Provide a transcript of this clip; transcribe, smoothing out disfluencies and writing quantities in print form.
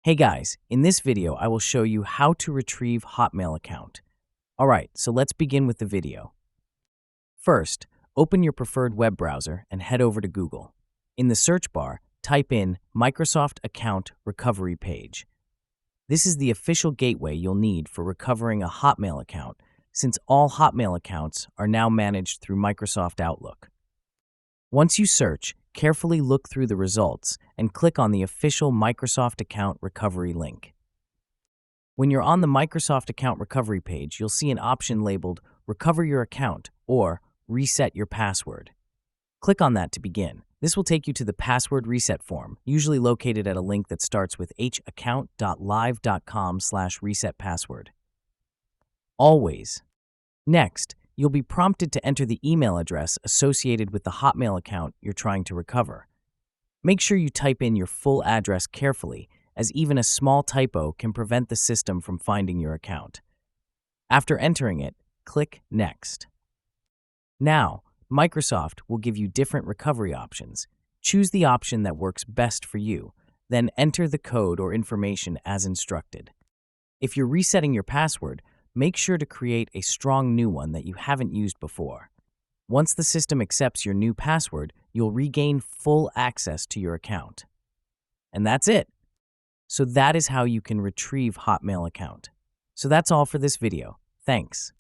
Hey guys, in this video I will show you how to retrieve Hotmail account. Alright, so let's begin with the video. First, open your preferred web browser and head over to Google. In the search bar, type in Microsoft Account Recovery Page. This is the official gateway you'll need for recovering a Hotmail account, since all Hotmail accounts are now managed through Microsoft Outlook. Once you search, carefully look through the results and click on the official Microsoft Account Recovery link. When you're on the Microsoft Account Recovery page, you'll see an option labeled Recover Your Account or Reset Your Password. Click on that to begin. This will take you to the password reset form, usually located at a link that starts with haccount.live.com/resetpassword. Always. Next, you'll be prompted to enter the email address associated with the Hotmail account you're trying to recover. Make sure you type in your full address carefully, as even a small typo can prevent the system from finding your account. After entering it, click Next. Now, Microsoft will give you different recovery options. Choose the option that works best for you, then enter the code or information as instructed. If you're resetting your password, make sure to create a strong new one that you haven't used before. Once the system accepts your new password, you'll regain full access to your account. And that's it. So that is how you can retrieve Hotmail account. So that's all for this video. Thanks.